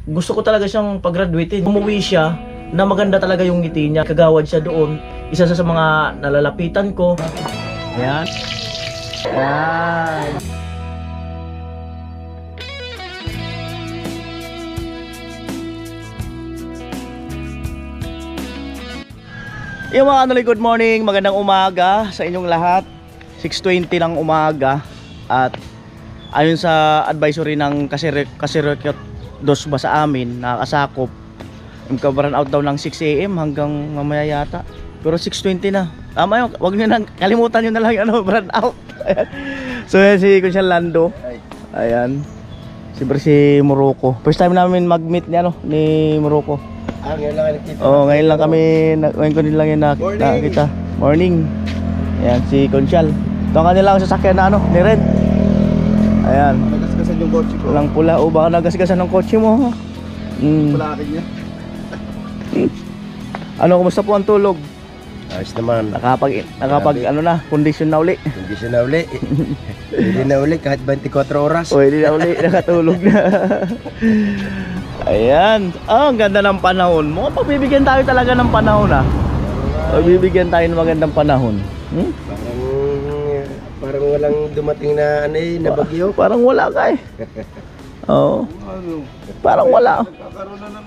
gusto ko talaga siyang pag-graduate. Umuwi siya na maganda talaga yung ngiti niya. Kagawad siya doon. Isa sa mga nalalapitan ko. Ayan. Ayan. Yung mga kanoli, good morning, magandang umaga sa inyong lahat. 6:20 ng umaga. At ayon sa advisory ng Kasirikot dos ba sa amin, nakakasakop magka-burn out daw ng 6 AM hanggang mamaya yata. Pero 6:20 na. Tama yun, wag nyo nang kalimutan nyo na lang yung burn out. So yan si Kunsyal Lando. Ayan. Siyempre si Morocco. First time namin mag-meet ni Morocco. Ngayon lang nakita. Oo, ngayon lang kami, ngayon ko din lang yung nakita. Morning. Ayan, si Kunsyal. Ito ang kanila ang sasakyan na ni Red. Ayan. Nagasgasan yung kotse ko. Walang pula. O baka nagasgasan ng kotse mo. Pula akin niya. Ano, kumusta po ang tulog? Ayos naman. Nakapag condition na uli. Hindi siya na uli. Hindi na uli kahit 24 oras. O, hindi na uli. Nakatulog na. Ayan. Ang ganda ng panahon. Mga pagbibigyan tayo talaga ng panahon Pagbibigyan tayo ng magandang panahon. Parang walang dumating na na bagyo. Parang wala ka Oo. Parang wala. Nagkakaroon na ng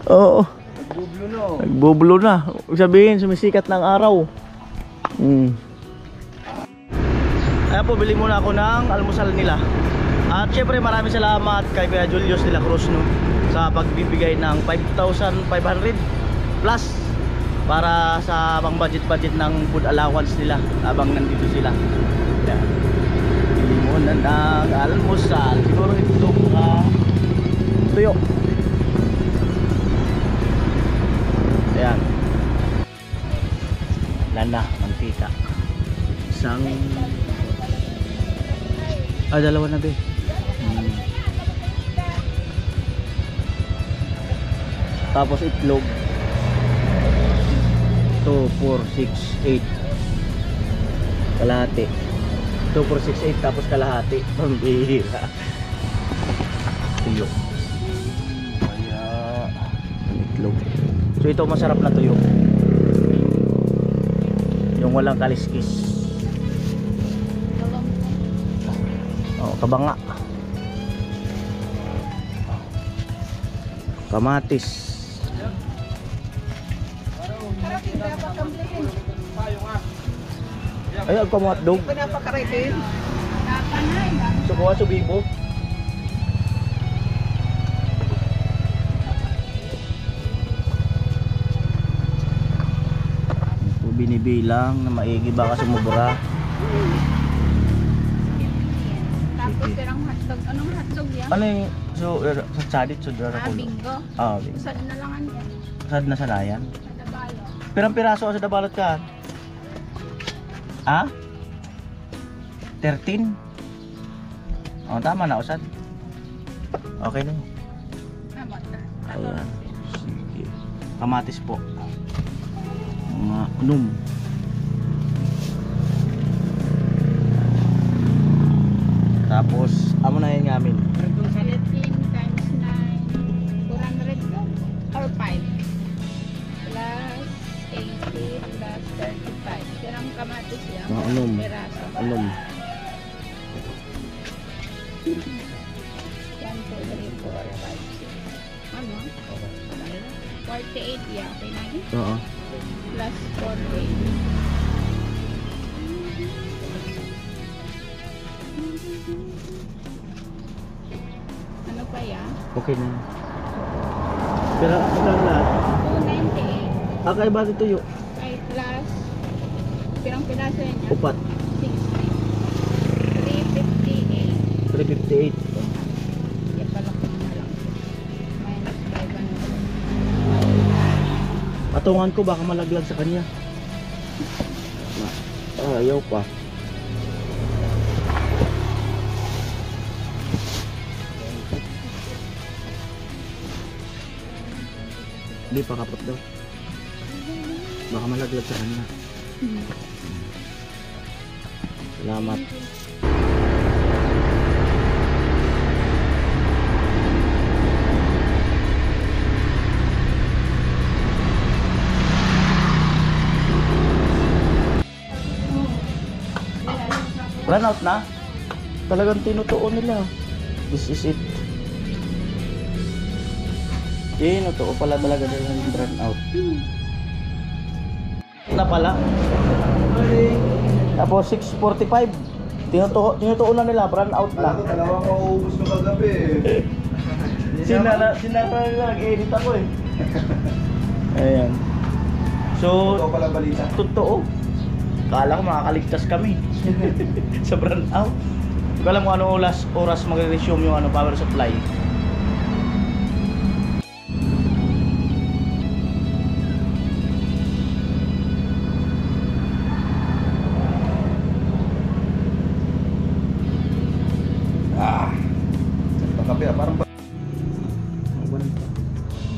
Oo. nagbublo na. Nagbublo na. Ibig sabihin, sumisikat ng araw. Ayan po, bili muna ako ng almusal nila. At syempre maraming salamat kay Kuya Julius de la Cruz sa pagbibigay ng 5,500 plus para sa pang budget ng food allowance nila habang nandito sila. Ayan. Bili muna ng almusal. Siguro ito tuyo. Ayan. Lana, mantika. Isang dalawa na be. Tapos itlog 2, 4, 6, 8 kalahati. 2, 4, 6, 8 tapos kalahati. Pambihira. Tuyo. Kaya itlog. So ito masarap na tuyo. Yung walang kaliskis. Kabanga. Kamatis. Ay, ang kamatdog. Sukuha sa bibo. Ito binibilang na maigi baka sumubra. Tapos pirang hotdog. Anong hotdog yan? Ano yung sa sadit sa dara ko? Bingo. Bingo. Usad na lang yan. Sad na sanayan. Sa dabalo. Pirang piraso sa dabalot ka? 13? Oh, tama na usad. Okay na. Tama na. Ayan. Sige. Kamatis po. Mga unum. Tapos, amo na yan namin. 13 times 9. 400 ko? Or 5? Plus 80 plus 35. Pirang kamatis yan. Mga unum. Piraso. Unum. 1, 2, 3, 4, 5, 6. Ano? 48 yan. Okay na yun? Oo. Plus 48. Ano pa yan? Okay na. Pero ako lang lahat. 298. Akay ba ito yung Ay plus pirang piraso yan niya? upat? 358. 358. Yan pala ko na lang. Minus 500. Patungan ko baka malaglag sa kanya. Ayaw pa. Hindi pa kapot daw. Baka malaglag sa kanya. Salamat. Run out na? Talagang tinutuon nila. This is it. Tinutuo pala talaga nila yung run out. Na pala. Tapos 6:45. Tinutuo na nila, run out na. Dalawang mauubos nung kagabi. Sinara nila, nag-edit ako eh. Ayan. So, Ito pala balita. totoo. Kala ko makakaligtas kami. Sa run out. Hindi ko alam kung anong oras mag-resume yung power supply. Kape, parang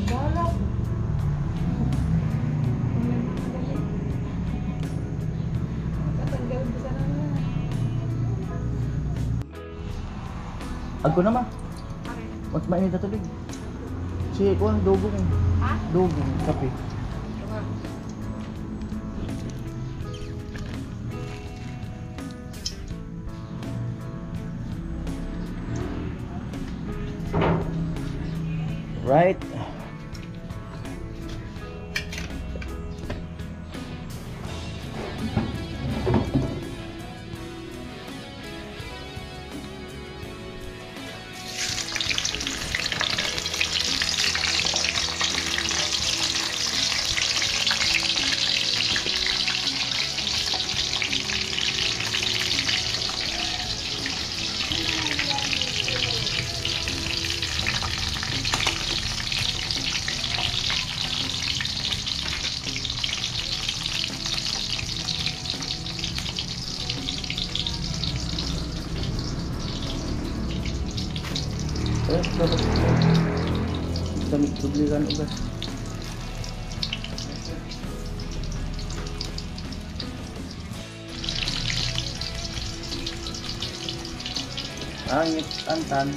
Balak. Tatanggal ko sana na. Agko naman. Mas mainit na tubig. Si kuan dugong. Ha? Dugong kape. Right. Damit dublikan ugas. Angit antan.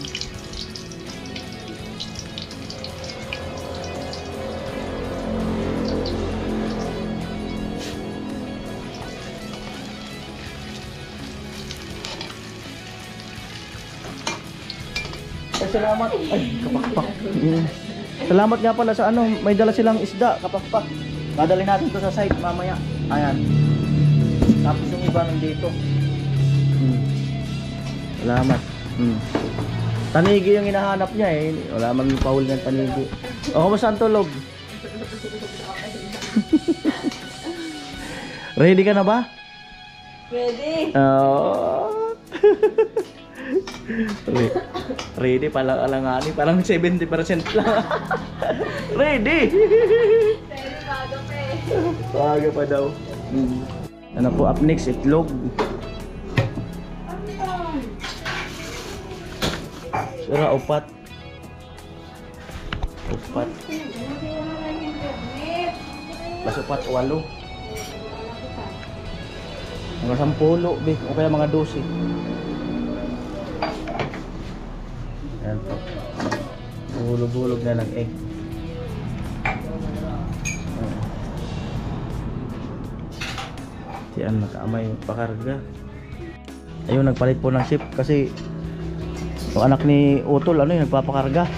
Salamat. Ay, kapakpak. Salamat nga pala sa ano, may dala silang isda, kapakpak. Dadalhin natin to sa site mamaya. Ayan. Tapos yung iba nandito. Salamat. Tanigi yung hinahanap niya eh. Wala man paul ng tanigi. O, kamusta ang tulog? Ready ka na ba? Ready? Ready pala alangani, parang 70% lang. Ready. Ready bago pa eh. Bago pa daw. Ano po up next? Itlog. Sura upat. Upat. Plus upat 8. Mga 10 be, o kaya mga 12. Ayan po. Bulog-bulog na ng egg. Diyan nakaamay pakarga. Ayun, nagpalit po ng ship kasi yung anak ni Utol ano yung nagpapakarga.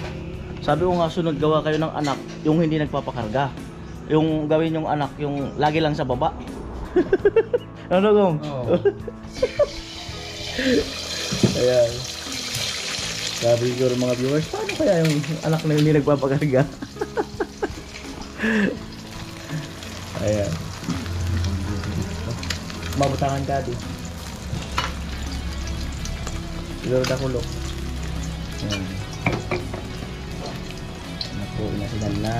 Sabi ko nga sunod gawa kayo ng anak yung hindi nagpapakarga. Yung gawin yung anak yung lagi lang sa baba. Ano gong? Oo. Ayan. Sabi ko mga viewers, paano kaya yung anak na hindi nagpapakarga? Ayan. Mabutangan ka di. Siguro na kulok. Ayan. Naku, inasinan na.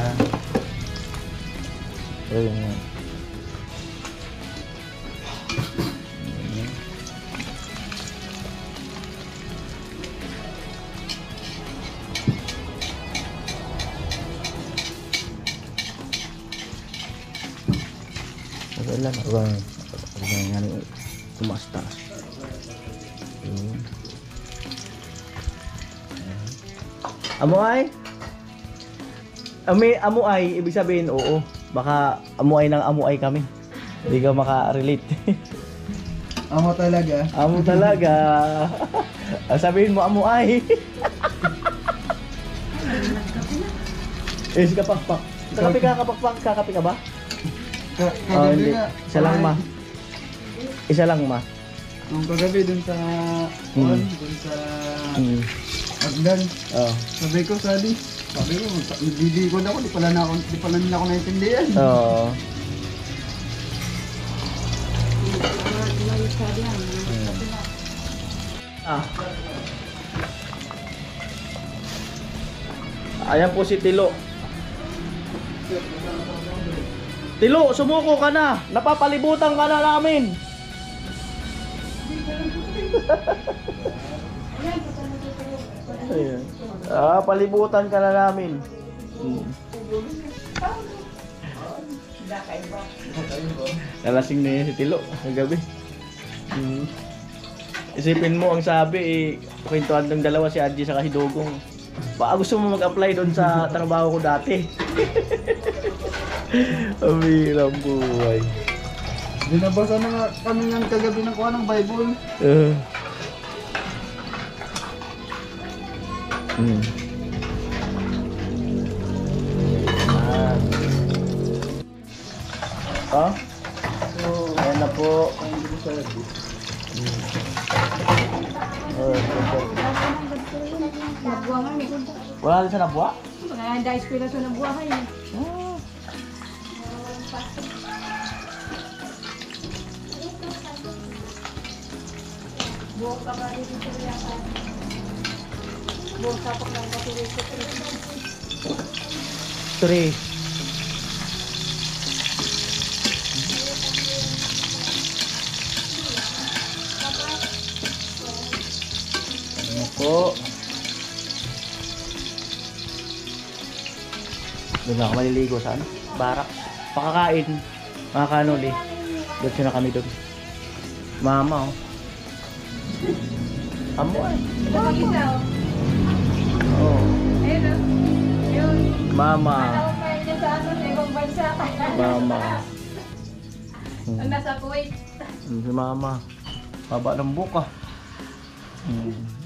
Ayan yan. Lang ako nga tumaas taas. Amuay? Amuay, ibig sabihin oo. Baka amuay ng amuay kami. Hindi ka maka-relate. Amo talaga. Amo talaga. Sabihin mo, amo ay. Eh, si kapakpak. Kakapi ka, kapakpak. Kakapi ka ba? Kagabi hindi. nga. Isa lang, ma. Isa lang, ma. Nung kagabi dun sa... dun sa... Agdan. Oo. Sabi ko, sabi ko, nagdidikod ako, di pala nila ako naintindihan. Oo. Ah. Ayan po si Tilo. Tilo, sumuko ka na. Napapalibutan ka na namin. Ayan. Palibutan ka na namin. Nalasing na yan si Tilo kagabi. Isipin mo ang sabi kwentuhan ng dalawa si Adji sa Hidogong. Baka gusto mo mag-apply doon sa trabaho ko dati. Amirang buhay. Binabasa na nga kami ng kagabi ng kuha ng Bible. Ayan na po. Nabuangan mo. Wala rin sa nabwa? Mga dahil pila sa nabuahan eh. Buong ka ba dito sa riyakan? Buong tapak lang ba tuloy sa 3. Ano po? Doon na ako maliligo sa ano? Barak. Pakakain. Mga kanuli. Doon na kami doon. Mama oh. Amo ay. Ito mag-isa oh. Oh. Ayun oh. Yun. Mama. Alam pa yun sa ano, sa ibang bansa. Mama. Ang nasa Kuwait. Si Mama. Baba ng buka.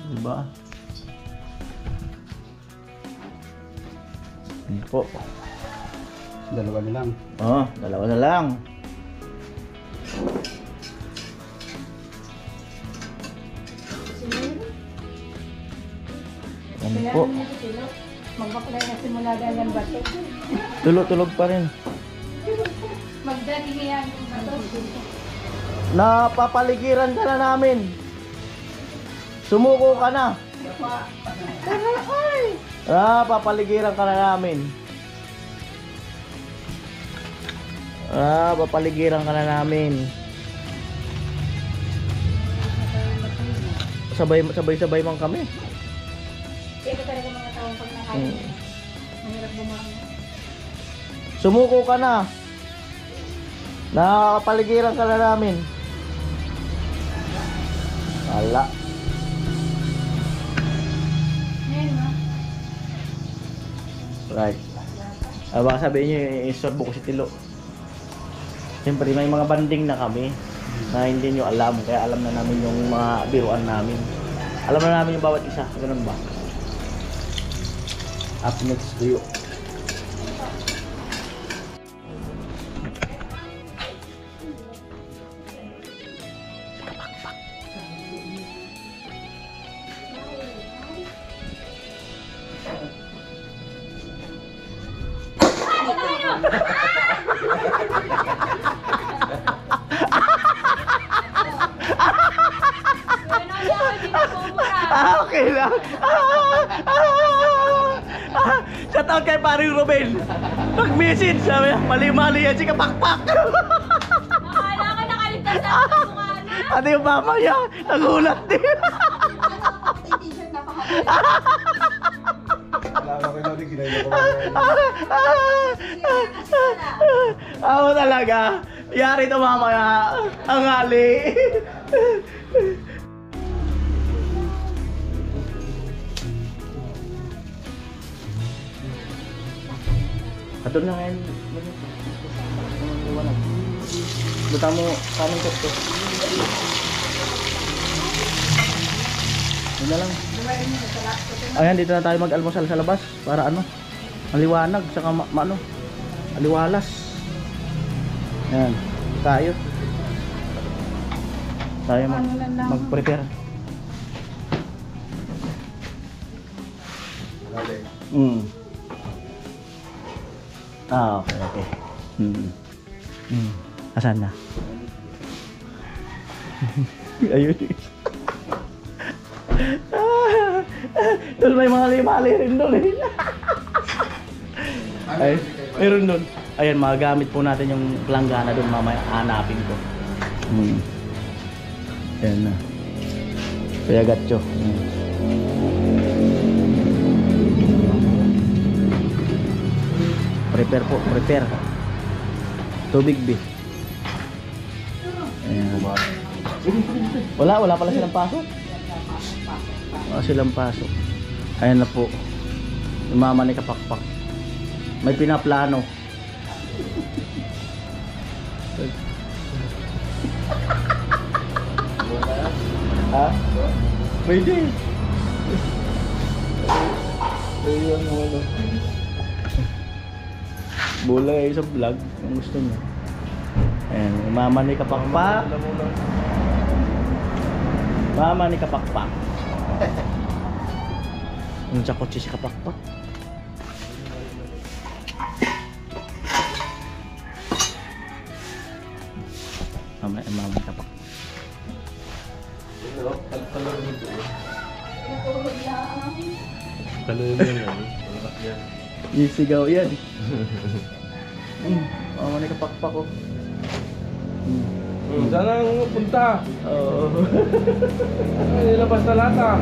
Diba? Ano po? Dalawa na lang. Dalawa na lang. Ano po? Magbakulay na simula dahil ng bato. Tulog pa rin. Magdaging yan yung bato. Napapaligiran ka na namin. Sumuko ka na. Papaligiran ka na namin. Papaligiran ka na namin. Sabay man kami. Ito talaga mga taong pag nakain. Mahirap bumangon. Sumuko ka na. Nakakapaligiran ka na namin. Wala. Ngayon ma. Right. Baka sabihin nyo, i-sorbo ko si Tilo. Siyempre may mga banding na kami na hindi nyo alam. Kaya alam na namin yung mga biruan namin. Alam na namin yung bawat isa. Ganun ba? Up next to you. Okay lang. Shout out kay paring Ruben. Mag-message sabi, mali-mali yan si Kapakpak. Akala ka nakaligtas sa mukha na. Ate yung mama niya, nagulat din. T-shirt na pakapal. Wala ko na rin ginaya ko. Ako talaga. Yari to mamaya. Ang hali. Ato na ngayon. Buta mo, kanin ko to. Yun na lang. Ayan, dito na tayo mag-almusal sa labas para ano, maliwanag saka aliwalas. Ayan, tayo mag-prepare. Okay. Asan na? Ayun. Doon may mga limali rin doon eh. Ay, meron doon. Ayan, magagamit po natin yung planggana doon mamaya. Hanapin ko. Ayan na. Kaya gatcho. Prepare po, prepare. Tubig B. Ayan. Wala pala silang pasok. Wala silang pasok. Ayan na po. Yung mama ni Kapakpak. May pinaplano. Ha? Pwede. Ayun mo ano. Bola kayo sa vlog kung gusto niyo. Ayan, yung mama ni Kapakpak. Mama ni Kapakpak. Yung sa kotse si Kapakpak. Mama ni Kapakpak. Isigaw yan. Mama ni Kapakpak ko. Saan ang punta? Oo. Nilabas na lata.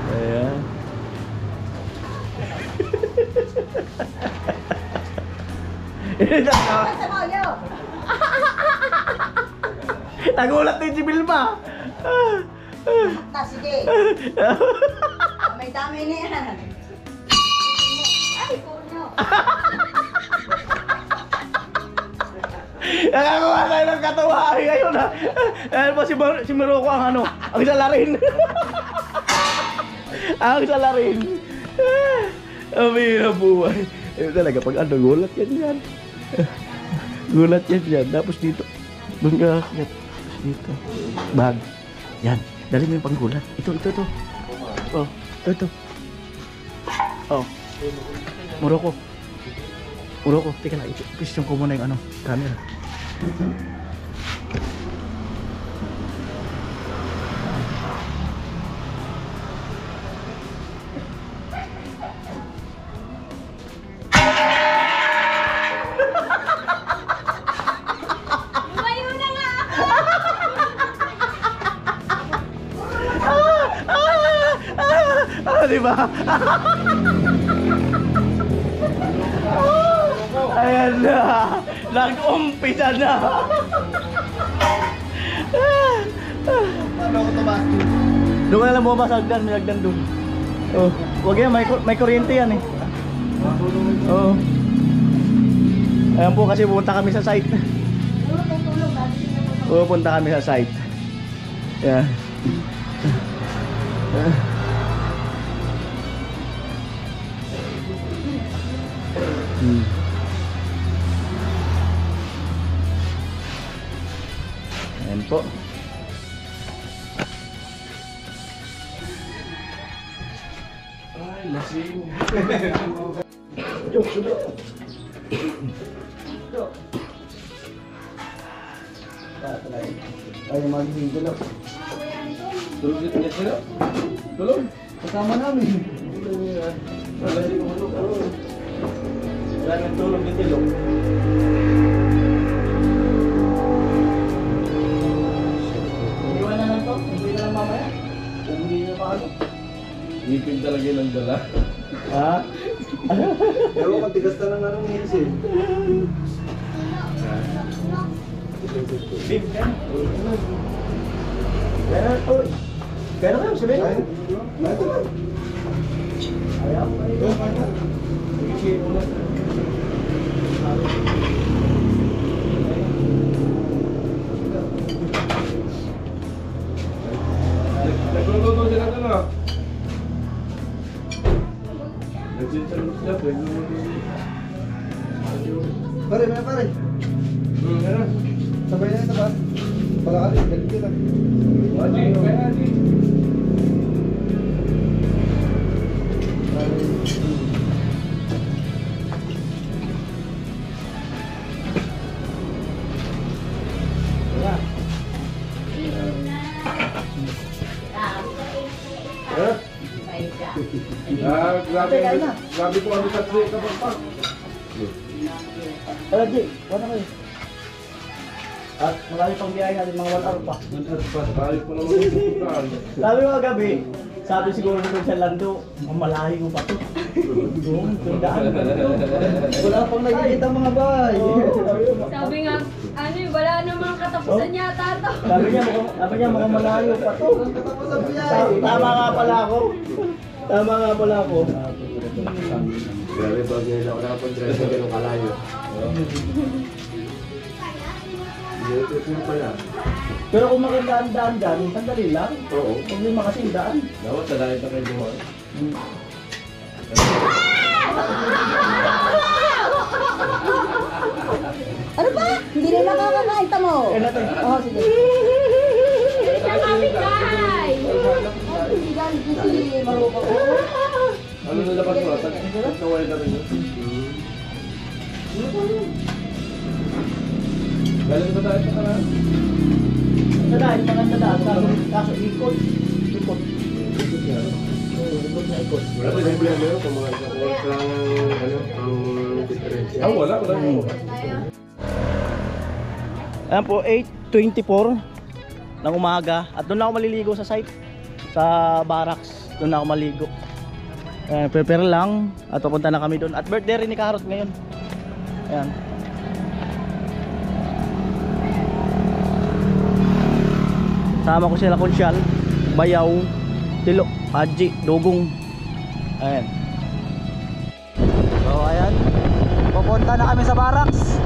Ayan. Nagulat din si Bilma. Sige. May dami na yan. Ay, puno. Nakagawa tayo ng katawa ngayon ha. Ayan po si Morocco ang ano, ang salarin. Ang salarin. Ang hirap buhay. Ayun talaga pag ano, gulat yan. Gulat yan. Tapos dito, doon ka akit. Tapos dito, bag. Yan, dali mo yung panggulat. Ito. Oh, ito. Oh. Morocco, teka lang, i-question ko muna yung ano, camera. Lumayo na nga ako! Diba? Ayan na, nag-umpisa na. Paano ako tabas? Doon ka na lang bumabas hagdan, may hagdan doon. Oh, wag yan, may kuryente yan eh. Oo. Ayan po kasi pupunta kami sa site. Pupunta kami sa site. Yeah. Ayan po. Ay, lasing. Ay, magiging gulap. Tulog dito niya sila. Tulog. Kasama namin. Lasing mo tulog. Wala nang tulog ni Tilok. Iwan na lang to. Hindi na lang mamaya. Kung hindi na pa ano. Ngipin talaga ng dala. Ha? Pero kung tigas na ng anong ngis eh. Bim, kan? Pero, oh. Pero lang, sabihin. Ayaw. Sige, ulit. ah. Nagsisalot siya, pwede mo Pare, may pare. Ano? Sabay na ito ba? Palakali, galit kita. Haji, kaya Haji. Grabe ko ano sa tree ka pa. Wala, G. Wala kayo. At marami pang biyaya natin, mga 1 hour pa. Tayo po naman yung pupuntaan. Sabi ko kagabi, sabi siguro nito sa Lando, mamalahi ko pa to. Doon, tundaan pa to. Wala pang nakikita mga bahay. Sabi nga, ano yun, wala namang katapusan yata to. Sabi niya mukhang malayo pa to. Tama nga pala ako. Tama nga pala ako. Grabe pag ngayon ako nakapunta sa ganong kalayo. Hindi pa yan. Pero kung magandaan-daan dyan, sandali lang. Oo. Problema kasi yung daan. Dapat sa dahil na kayo gumawa. Ano ba? Hindi na nakakakain mo. Oo, sige. Siya kapitay! Hindi galit mo si Maruba ko. Ano na dapat mo? Tapos nawala na rin yun. Galing ba tayo sa kanan? Sa daan, maganda daan. Kaso ikot. Ikot. Ikot na ikot. Wala ba yung problema yun? Kung mga isang oras lang ang diferensya. Ah, wala. Ayan po, 8:24 ng umaga. At doon na ako maliligo sa site. Sa barracks. Doon na ako maligo. Prepare lang. At pupunta na kami doon. At birthday rin ni Karot ngayon. Ayan. Sama ko sila Konsyal, Bayaw, Tilo, Haji, Dugong. Ayan. So ayan. Pupunta na kami sa barracks.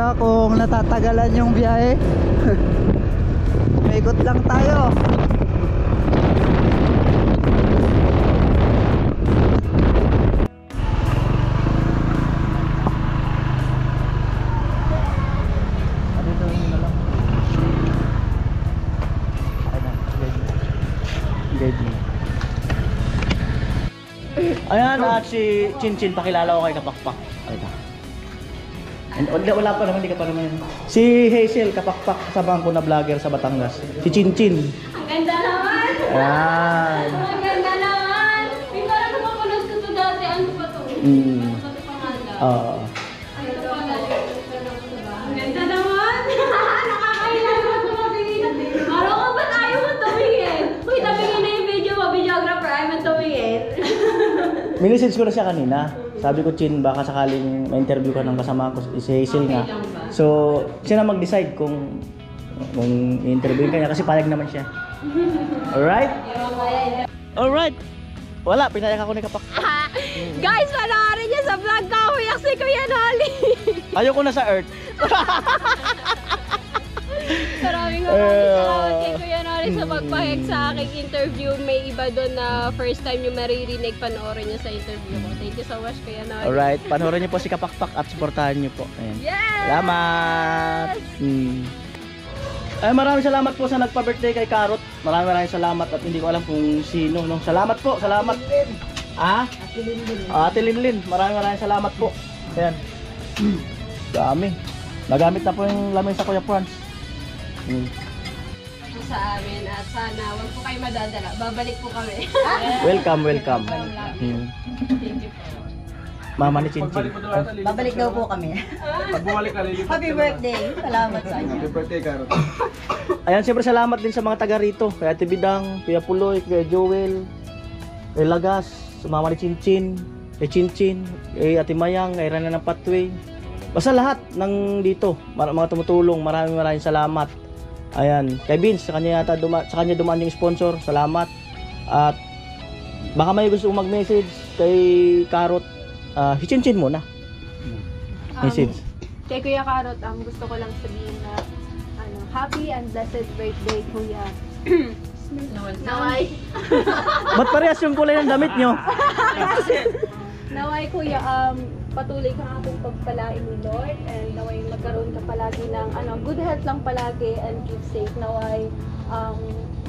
kuya kung natatagalan yung biyahe. Ikot lang tayo. Ayan, at si Chinchin, pakilala ko kay Kapakpak. Ay ka. Wala pa naman, hindi ka pa naman. Si Hazel, Kapakpak, kasama ko na vlogger sa Batangas. Si Chinchin. Ang ganda naman! Ayan. Ang ganda naman! Hindi ko alam kung mapanood ko ito dati. Ano ba ito? Mm. Ano ba ito pangalan? Oo. Ano ito pangalan? Ang ganda naman! Nakakailan mo ito mabingin. Araw ko ba't ayaw mo tumingin? Uy, tabingin na yung video mo, videographer. Ayaw mo tumingin. Minisage ko na siya kanina. Sabi ko, Chin, baka sakaling ma-interview ka ng kasama ko, si Hazel nga. So, siya na mag-decide kung i-interviewin ka niya kasi payag naman siya. Alright? Alright! Wala, pinayak ako ni Kapak. Guys, panoorin niyo sa vlog ko. Huyak si Kuya Nolly. Ayoko na sa Earth. Maraming salamat kay Kuya Nolly sa pagpahig sa aking interview. May iba doon na first time yung maririnig, panoorin niyo sa interview ko. Thank you so much, Kuya Nolly. Alright, panoorin niyo po si Kapakpak at supportahan niyo po. Ayan. Yes! Salamat! Ay, maraming salamat po sa nagpa-birthday kay Karot. Maraming salamat at hindi ko alam kung sino. No? Salamat po, salamat. Ah? Ate Linlin. Maraming salamat po. Ayan. Dami. Nagamit na po yung lamin sa Kuya Franz. Sa amin at sana wag po kayo madadala. Babalik po kami. Welcome, welcome. Thank you po. Mama ni Chinchin. Babalik daw po kami. Pag bumalik ka, lilipat Happy birthday. Salamat sa inyo. Happy birthday, Karot. Ayan, siyempre salamat din sa mga taga rito. Kay Ate Bidang, Kuya Puloy, Kuya Joel, kay Lagas, sa mama ni Chinchin, kay Chinchin, kay Ate Mayang, kay Rana ng Patway. Basta lahat ng dito, mga tumutulong, maraming salamat. Ayan, kay Vince, sa kanya dumaan yung sponsor, salamat. At baka may gusto kong mag-message kay Karot, si Chinchin muna. Message. Kay Kuya Karot, gusto ko lang sabihin na happy and blessed birthday, Kuya. Naway. Ba't parehas yung kulay ng damit nyo? Naway, Kuya, patuloy kang ating pagpalain ni Lord and naway magkaroon ka palagi ng good health lang palagi and keep safe. Naway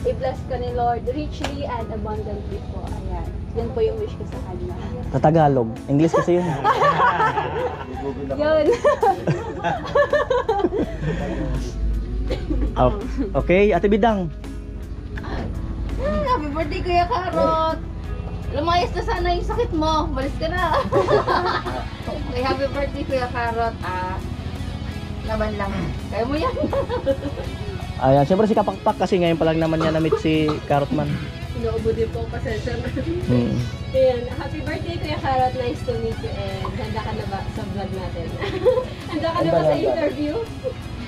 i-bless ka ni Lord richly and abundantly po. Ayan. Yan po yung wish ko sa kanya. Sa Tagalog. English kasi yun. Yun. Okay, Ate Bidang. Happy birthday, Kuya Karot. Lumayas na sana yung sakit mo. Malis ka na. Okay, happy birthday, Kuya Karot. Laban lang. Kaya mo yan. Ayan, siyempre si Kapakpak kasi ngayon pa lang naman niya na-meet si Karotman. Inuubo din po, pasensya na. Ayan, happy birthday, Kuya Karot. Nice to meet you and handa ka na ba sa vlog natin? Handa ka na ba sa interview?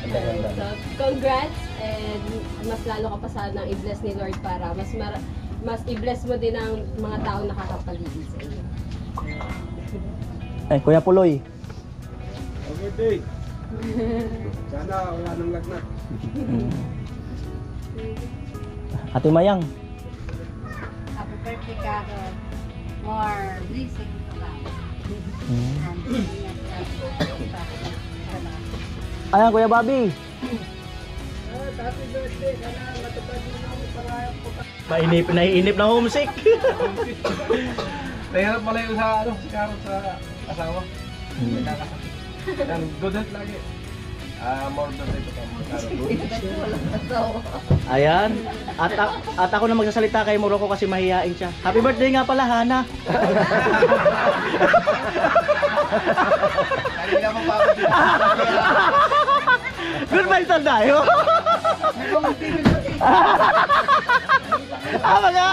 So, congrats and mas lalo ka pa sana i-bless ni Lord para mas i-bless mo din ang mga tao nakakapaligid sa iyo. Eh, Kuya Puloy. Happy birthday! Sana wala nang lagnat. Ate Mayang. Happy birthday, Karot. More blessing to life. Ayan, Kuya Bobby. Happy birthday! Sana matupad mo na ang parayang ko. Naiinip na homesick. Nahirap pala yung si Karot sa asawa. Nagkakasakit. Yan, good health lagi. More than ito ka. Ayan. At ako na magsasalita kay Morocco kasi mahihain siya. Happy birthday nga pala, Hana. Kanina mo pa ako dito. Goodbye tayo. Mga.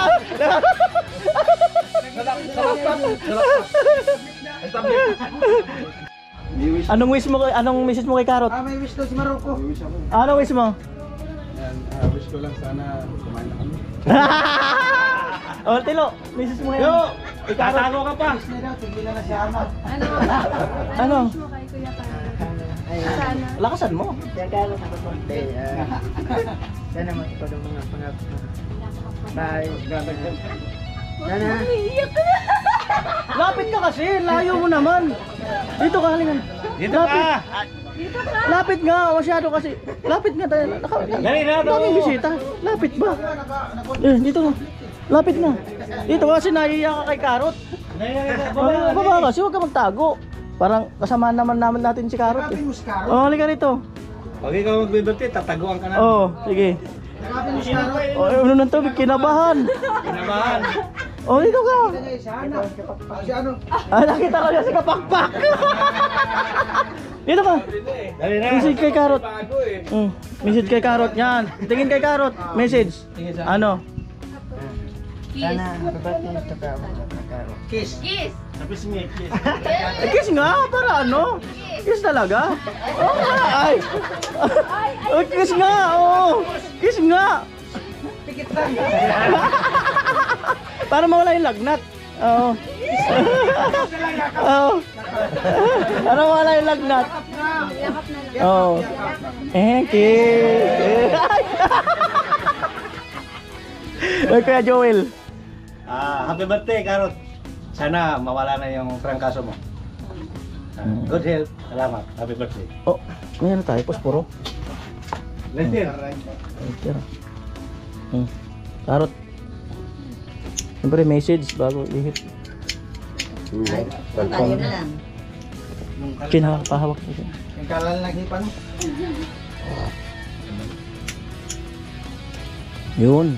Anong message mo kay Karot? May wish daw si Marocco. May wish ako. Anong wish mo? Yan, wish ko lang sana kumain na kami. Oh, Tilo, message mo kay Karot. Tatago ka pa. Wish na daw, tigilan na si Ama. Ano? Wish mo kay Kuya Karot. Sana. Lakasan mo. Kaya karot happy birthday. Sana matupad ang mga pangako mo. Bye. Sana. Lapit ka kasi, layo mo naman. Dito ka, halingan. Dito ka. Lapit nga, masyado kasi. Lapit nga tayo. Daming bisita. Lapit ba? Dito nga. Lapit nga. Dito kasi nahiya ka kay Karot. Baba kasi, huwag ka magtago. Parang kasama naman natin si Karot. Nakapin mo si Karot. Oh, halika rito. Pag ikaw magbibirthday, tataguan ka na. Oh, sige. Nakapin mo si Karot. Oh, ano nang tubig, kinabahan. Kinabahan. Oh, dito ka. Si Ana. Si ano? Nakita ko siya si Kapakpak. Dito ka. Dali na. Message kay Karot. Bago eh. Message kay Karot. Yan. Tingin kay Karot. Message. Ano? Sana happy birthday to Karot. Kiss. Kiss! Kiss nga. Para ano? Kiss talaga. Oh, ay. Oh, kiss nga. Oh. Kiss nga. Pikit lang. Para mawala yung lagnat. Oo. Oo. Para mawala yung lagnat. Oo. Kiss. Ay, Kuya Joel. Happy birthday, Karot. Sana mawala na yung trangkaso mo. Good health. Salamat. Happy birthday. Oh, may ano tayo? Posporo? Lentil. Tira. Karot. Siyempre message bago ihit. Tayo na lang. Kinahawak mo siya. Yung kalal naghipan mo. Yun.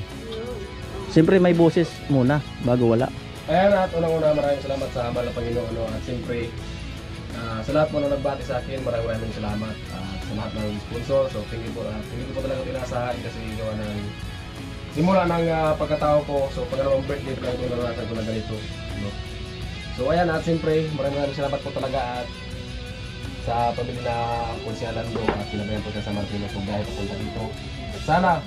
Siyempre may boses muna bago wala. Ayan, at unang-una maraming salamat sa habal ng Panginoon. At siyempre, sa lahat mo na nagbati sa akin, maraming salamat. Sa lahat ng sponsor. So, hindi ko po talaga tinasahan kasi gawa ng simula ng pagkatao ko. So, pangalawang birthday ko lang ito naranasan ko na ganito. No? So, ayan, at siyempre, maraming salamat po talaga at sa pamilya na Konsyalan do at sinabayan po sa Martino. So, dahil papunta dito. Sana,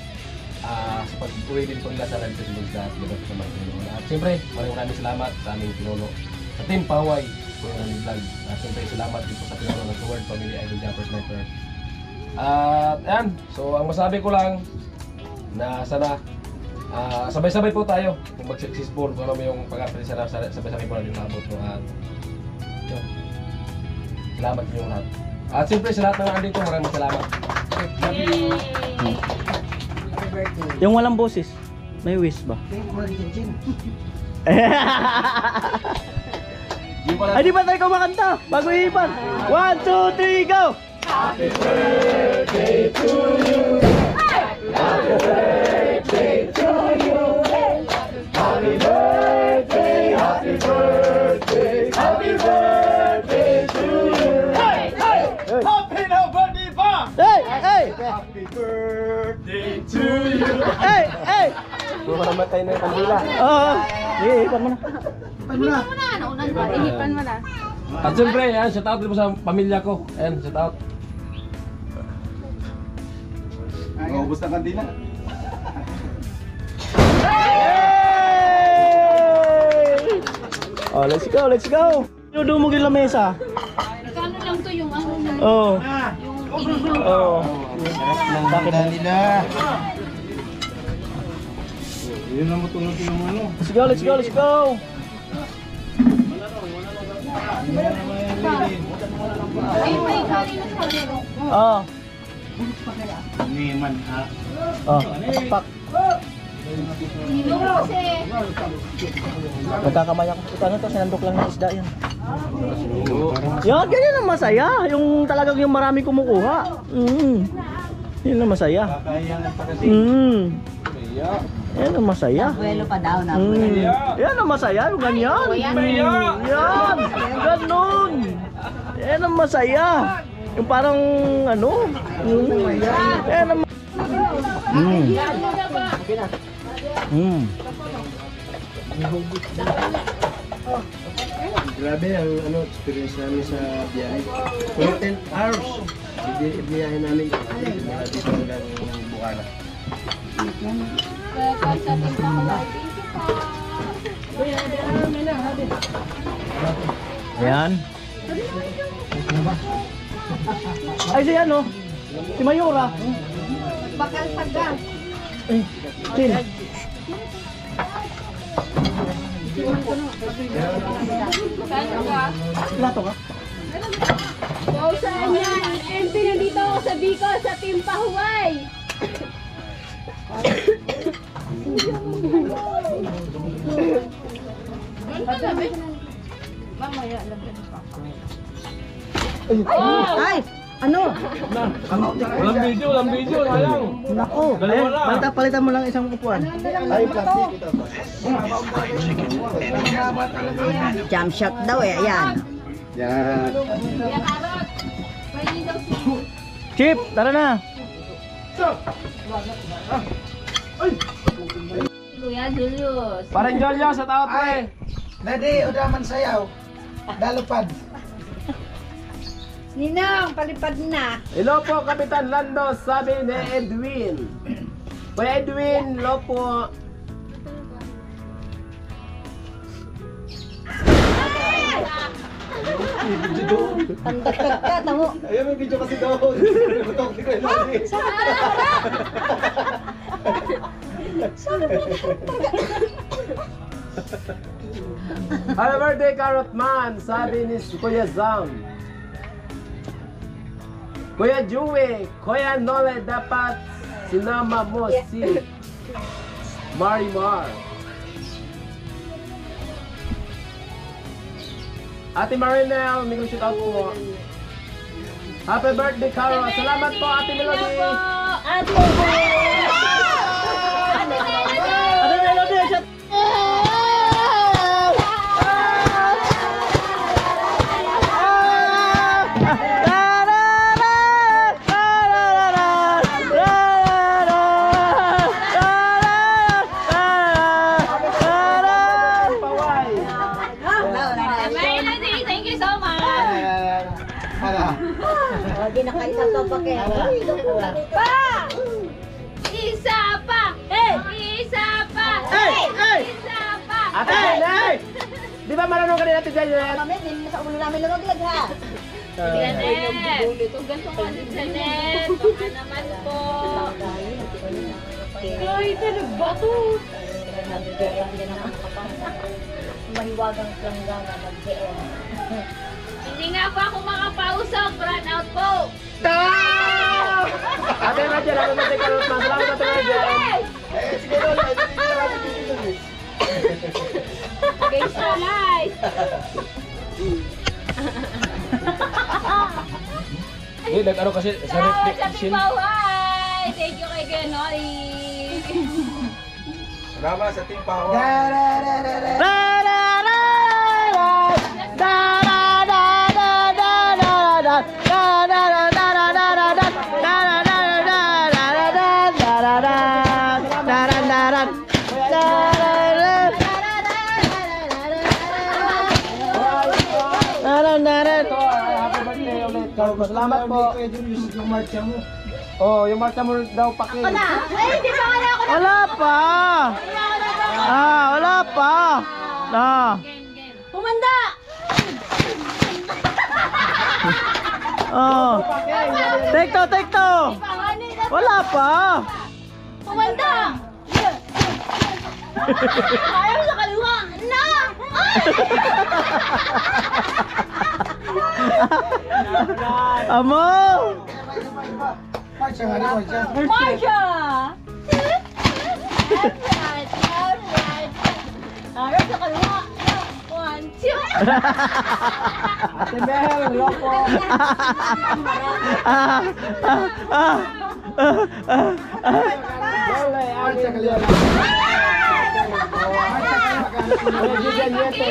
sa pag-uwi din po nila sa Land Festival at Libat sa Martino. At siyempre, maraming salamat sa aming pinuno. Sa Team Paway, po yung vlog. At siyempre, salamat din po sa pinuno ng Sword Family Idol Jumpers Network. At ayan, so ang masabi ko lang na sana sabay-sabay po tayo kung mag-successful kung ano yung pag-apply sabay-sabay po natin maabot no? At yun, salamat niyo lahat. At siyempre sa lahat ng andito, maraming salamat. Yung walang boses, may wish ba? Tingin ko mga chin-chin. Ay, di ba tayo kumakanta? Bago iipan. 1, 2, 3, go! Happy birthday to you. Happy birthday to you. Happy birthday, happy birthday, happy birthday to you. Hey, hey, Happy na birthday pa! hey, hey, Happy birthday to you! hey, hey. Kung namatay na yung kandila. Oo, iipan mo na. Ipan mo na. Naunan ba? Ihipan mo na. At siyempre, yan, shout out din po sa pamilya ko. Ayan, shout out. Maubos na kandila. Oh, let's go, let's go. Dumugin lang mesa. Kano lang to yung ano na Oh. yung inihaw. Oh. Bakit nila? Yun lang mo tulog yung ano. Let's go, let's go, let's go. Ay, may kari na sa laro. Oh. Hindi man ha. Oh, pak. Inihaw mo kasi. Nagkakamay ako. Ito ano to, sinandok lang ng isda yan. Yan, ganyan ang masaya. Yung talagang yung marami kumukuha. Yun ang masaya. Kakayangan pa kasi. Yan ang masaya. Buwelo pa daw na. Yan ang masaya, yung ganyan. Yan, ganun. Yan ang masaya. Yung parang ano. Yan ang Grabe ang ano experience namin sa biyahe. 10 hours. Biyahe namin dito hanggang Bukana. Ayan. Ay, si ano? Si Mayura. Bakal taga. Ay, Chin. Saan ka? Plato ka? So, saan yan? MP, nandito ako sa Bicol, sa Team Pahuway. Mamaya lang din pa. Ay! Ano? Walang video, sayang. Nako! Dalawa lang. Palitan mo lang isang upuan. Ay, plastic ito. Jump shot daw eh, ayan. Yan. Kuya Karot, pwede daw si... Chip, tara na. Kuya Julius. Parang Jolyo sa tao pre. Dadi, udaman sayaw. Dalupad. Ninang, palipad na. Hello po, Kapitan Lando, sabi ni Edwin. Kuya Edwin, hello po. Tandagtag ka, tamo. Ayun, may video kasi doon. Butok ni Kuya Lodi. Happy birthday, Carrot Man, sabi ni Kuya Zam. Kuya Joey, Kuya Nole, dapat sinama mo si Marimar. Ate Marinel, may shout out po. Happy birthday, Carol. Salamat po, Ate Melody. Ate Melody! Ate Melody, shot. Melody, thank you so much! Hindi na kayo sa pa kaya. Pa! Isa pa! Hey! Isa pa! Hey! Hey! Isa pa! Ate Janet! Di ba marunong ka din, Ate Janet? Mami, hindi na sa ulo namin lumaglag ha. Janet! Kung ganito ka din, Janet, baka naman po. Ay, talabato! Mahiwagang planggana mag-GM. Hindi nga po ako makapausap, run out po! Ate Rachel, happy birthday, Carrot Man. Salamat, Ate Rachel. Sige, Lola. Hindi na natin video doon. Guys, guys! Eh, nag-ano kasi sa Sa reflection. Timbaway! Thank you kay Genoy! Salamat sa Team Power. Happy birthday ulit, Carrot Man. Salamat po. Yung marcha mo. Oh, yung marcha mo daw paki. Ay, hindi pa nga ako. Wala pa. Wala pa. Pumanda! Oh. Take two. Wala pa. Pumanda! Ayaw sa kaliwa! Na! Amo. Marcha nga rin, marcha. Marsha! Alright! Ayaw sa kaliwa! 1, 2! Ate Mel, hello po. Dole, Marcha Ate kaliwa. Kuya Janyete.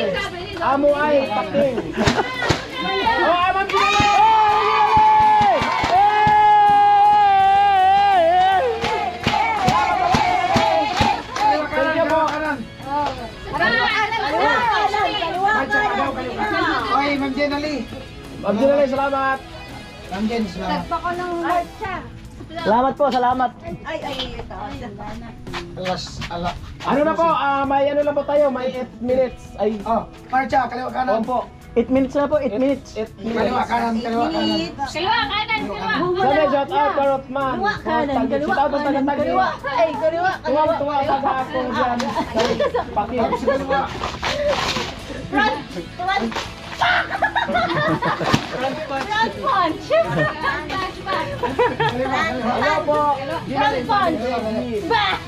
Amo ay paking. Oh, amam Ginale! Thank you po. Marcha ka daw, kaliwa. Oy, Ma'am Jen Ali. Ma'am Ginale, salamat. Ma'am Jen, salamat. Tagpa ko ng marcha. Salamat po, salamat. Ay, ito. Ala. Ano na po, may ano lang po tayo, may 8 minutes. Ay, Oh, marcha, kaliwa kanan. opo. 8 minutes na po, 8 minutes. Kaliwa kanan, kaliwa kanan. Kaliwa, kanan, kaliwa. Sabi, shout out, Karot Man. Kaliwa kanan, kaliwa Shout out sa kanan, taga-tagi. kaliwa. Ay, kaliwa. Tuwang-tuwa baga ako dyan. Pakit. Front punch. Ano po? Front punch. Back.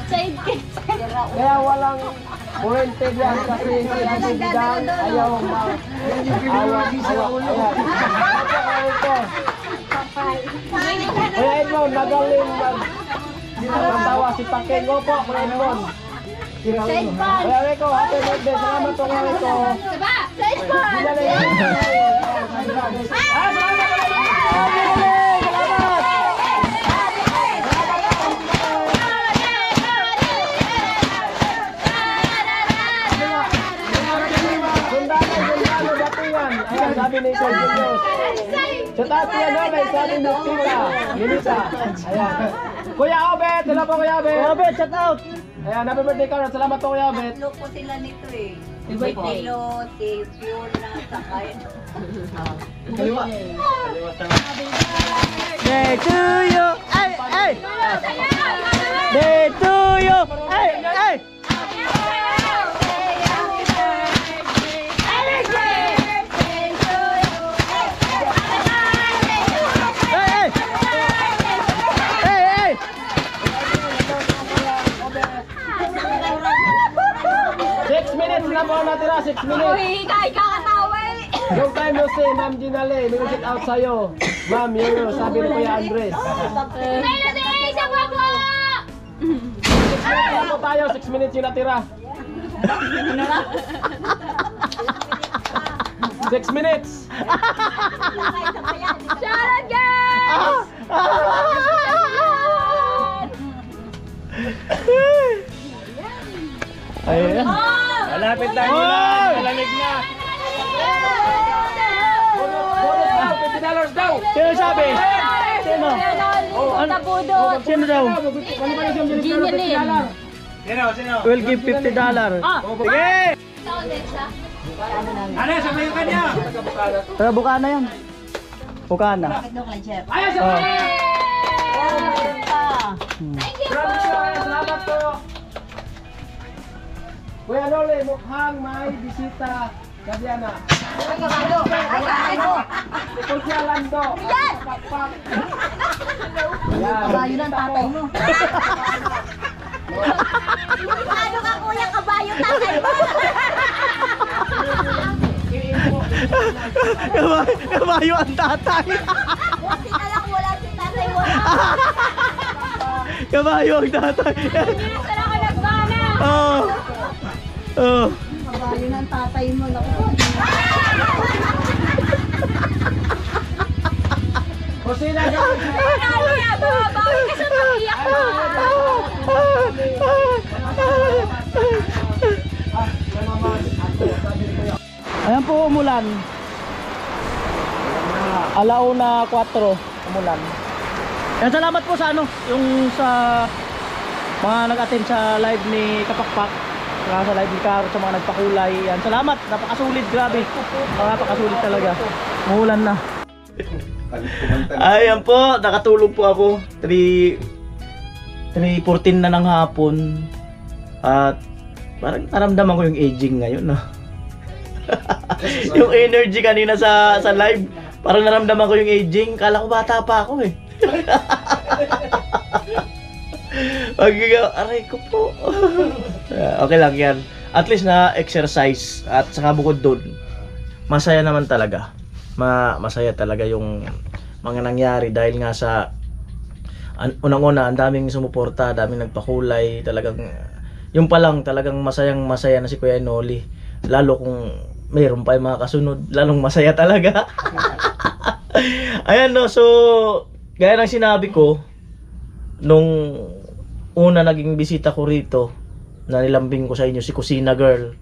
Side kick. Kaya walang kurente dyan kasi nagbibigan. Ayaw Kuya Edmond, magaling magtawa si Paking. Opo, Kuya Edmond. Side punch. Kuya Rico, happy birthday. Salamat po, Kuya Rico. Saba! Side punch. Sundalo, datingan. Ayan, sabi ni Sir Julius. Sa tati, ano, may sabi ni Tita. Lilita. Ayan. Kuya Obet, hello po Kuya Obet. Kuya Obet, shout out. Ayan, happy birthday Karot. Salamat po Kuya Obet. Tatlo po sila nito eh. Si Birthday. Pilo, si Fiona, saka Kaliwa. Day to you. Ay, ay. Day to you. Ay, ay. Ay, ay. Ay, ay. 6 minutes na po natira, 6 minutes. Uy, kakatawa eh. Yung time no say, Ma'am Ginale, may shout out sa'yo. Ma'am, yun, sabi ni Kuya Andres. Melody, sa baba! 6 minutes na po tayo, 6 minutes yung natira. 6 minutes. Shoutout guys! Ayun. Malapit na yun na, malamig na. Bonus daw, $50 daw. Sino sabi? Sino? Tabudot! Sino daw? Ginilin. Will give $50. Sige! Taga Bukana yan. Bukana. Ayos, Oh. Salamat po. Kuya Nole, mukhang may bisita. Gadiana. Tulsia Lando. Pakpak. Kabayo ng tatay mo. Ano ka kuya, kabayo tatay mo? Kabayo ang tatay. Buti na lang wala si tatay mo. Kabayo ang tatay. Saan ako nagbana? Oh. Oh. Kabayo ng tatay mo. Kusina ka. Kaya, babawi ka sa pakiyak mo. Ayan po umulan. Alauna 4 umulan. Yan, salamat po sa ano, yung sa mga nag-attend sa live ni Kapakpak, sa live ni Karo, sa mga nagpakulay. Yan, salamat, napakasulit, grabe. Napakasulit talaga. Umulan na. Ayan po, nakatulog po ako. 3:14 na ng hapon. At parang naramdaman ko yung aging ngayon, no? Yung energy kanina sa live, parang naramdaman ko yung aging. Kala ko bata pa ako eh. Aray ko po. Okay lang yan. At least na exercise. At saka bukod doon, masaya naman talaga. Masaya talaga yung mga nangyari dahil nga sa unang-una, ang daming sumuporta, daming nagpakulay, talagang yung pa lang talagang masayang-masaya na si Kuya Noli. Lalo kung mayroon pa yung mga kasunod, lalong masaya talaga. Ayan no, so gaya ng sinabi ko nung una naging bisita ko rito, na nilambing ko sa inyo si Kusina Girl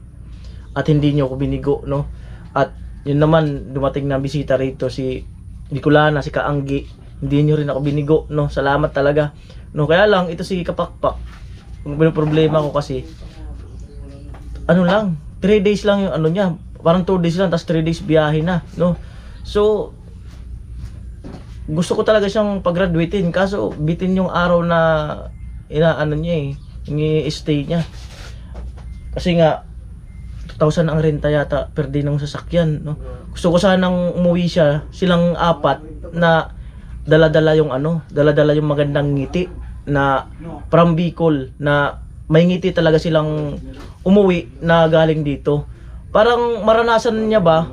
at hindi nyo ko binigo, no? At yun naman, dumating na bisita rito si Nicolana, si Kaanggi, hindi nyo rin ako binigo, no? Salamat talaga, no? Kaya lang ito si Kapakpak, problema ko kasi ano lang, 3 days lang yung ano niya, parang 2 days lang, tapos 3 days biyahe na, no? So, gusto ko talaga siyang pag-graduatein, kaso bitin yung araw na inaano niya yung i-stay niya. Kasi nga, 2,000 ang renta yata per day ng sasakyan, no? Gusto ko sanang umuwi silang 4 na dala-dala yung dala-dala yung magandang ngiti na from Bicol, na may ngiti talaga silang umuwi na galing dito. Parang maranasan niya ba?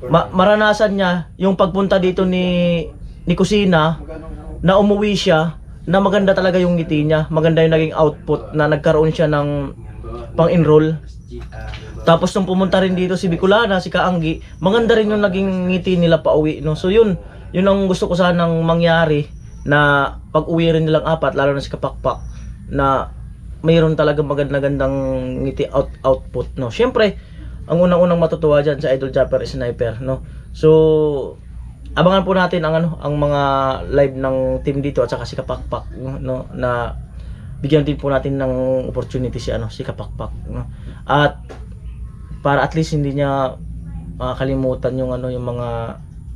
Maranasan niya yung pagpunta dito ni Kusina, na umuwi siya na maganda talaga yung ngiti niya, maganda yung naging output, na nagkaroon siya ng pang-enroll. Tapos nung pumunta rin dito si Bicolana, si Kaanggi, maganda rin yung naging ngiti nila pauwi, no? So yun ang gusto ko sanang mangyari, na pag-uwi rin nilang 4, lalo na si Kapakpak, na mayroon talaga magandang ngiti output, no? Syempre, ang unang-unang matutuwa diyan sa Idol Japper Sniper, no? So abangan po natin ang mga live ng team dito at saka si Kapakpak, no, na bigyan din po natin ng opportunity si Kapakpak, no? At para at least hindi niya makakalimutan yung mga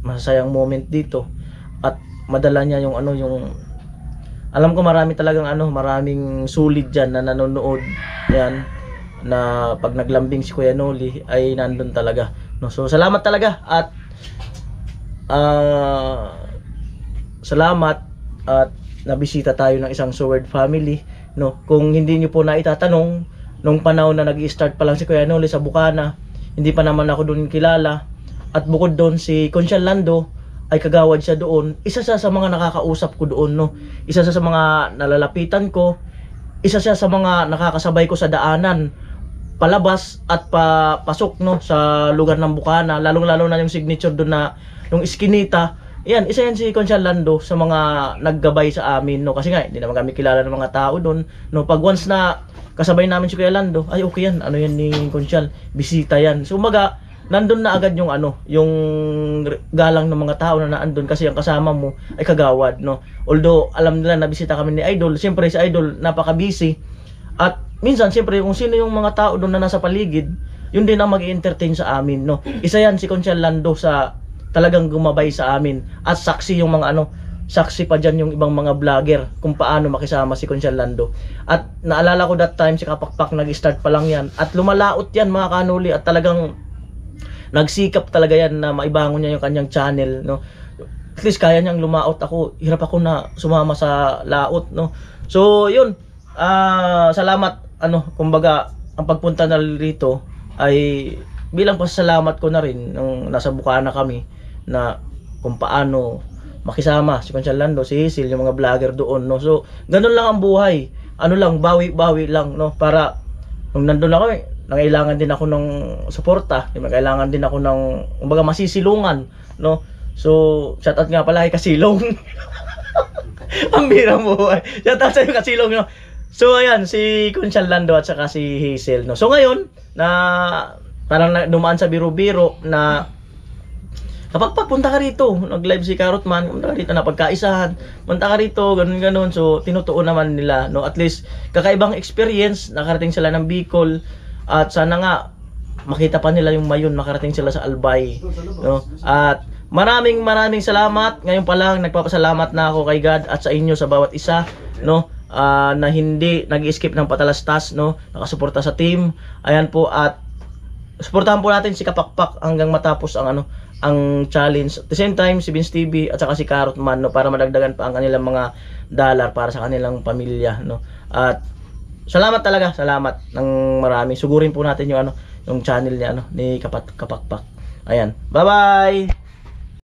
masasayang moment dito, at madala niya yung alam ko marami talagang maraming sulit diyan na nanonood yan, na pag naglambing si Kuya Noli ay nandun talaga, no? So salamat talaga, at salamat at nabisita tayo ng isang Seward family, no? Kung hindi niyo po na itatanong, nung panahon na nag-i-start pa lang si Kuya Noli sa Bukana, hindi pa naman ako doon kilala, at bukod doon si Conchal Lando ay kagawad siya doon. Isa siya sa mga nakakausap ko doon, no? Isa siya sa mga nalalapitan ko, isa siya sa mga nakakasabay ko sa daanan palabas at papasok, no, sa lugar ng Bukana, lalong-lalo na yung signature doon na yung Eskinita. Yan, isa yan si Conchal Lando sa mga naggabay sa amin, no? Kasi nga hindi naman kami kilala ng mga tao doon, no? Pag once na kasabay namin si Kuya Lando, ay okay yan, yan ni Conchal, bisita yan. So umaga, nandun na agad yung yung galang ng mga tao na naandun, kasi ang kasama mo ay kagawad, no? Although alam nila na bisita kami ni Idol, siyempre si Idol napaka-busy, at minsan siyempre kung sino yung mga tao doon na nasa paligid, yun din ang mag-entertain sa amin, no? Isa yan si Conchal Lando sa talagang gumabay sa amin, at saksi yung mga saksi pa dyan yung ibang mga vlogger kung paano makisama si Conchal Lando. At naalala ko that time si Kapakpak nag-start pa lang yan, at lumalaot yan mga kanuli, at talagang nagsikap talaga yan na maibangon niya yung kanyang channel, no? At least kaya niyang lumaot. Ako, hirap ako na sumama sa laot, no? So yun, salamat, kumbaga ang pagpunta na rito ay bilang pasasalamat ko na rin nung nasa Bukana kami, na kung paano makisama si Conchal Lando, si Hazel, yung mga vlogger doon, no? So ganun lang ang buhay, bawi-bawi lang, no? Para nung nandun ako, nangailangan din ako ng suporta, kailangan din ako ng kumbaga masisilungan, no? So shout out nga pala kay Kasilong. Ang birang buhay, shout out sa iyo Kasilong, no? So ayan, si Conchal Lando at saka si Hazel, no? So ngayon na parang dumaan sa biro-biro na kapag punta ka rito, nag-live si Carrotman, punta ka rito na pagkaisahan, punta ka rito, ganun-ganun. So tinutuon naman nila, no? At least kakaibang experience, nakarating sila ng Bicol, at sana nga makita pa nila yung Mayon, makarating sila sa Albay, no? At maraming salamat. Ngayon pa lang nagpapasalamat na ako kay God at sa inyo, sa bawat isa, no? Na hindi nag-skip ng patalastas, no? Nakasuporta sa team. Ayan po, at suportahan po natin si Kapakpak hanggang matapos ang challenge. At the same time, si Vince TV at saka si Carrotman, no, para madagdagan pa ang kanilang mga dollar para sa kanilang pamilya, no. At salamat talaga, salamat ng marami. Sugurin po natin yung yung channel niya, ni Kapakpak. Ayan. Bye-bye.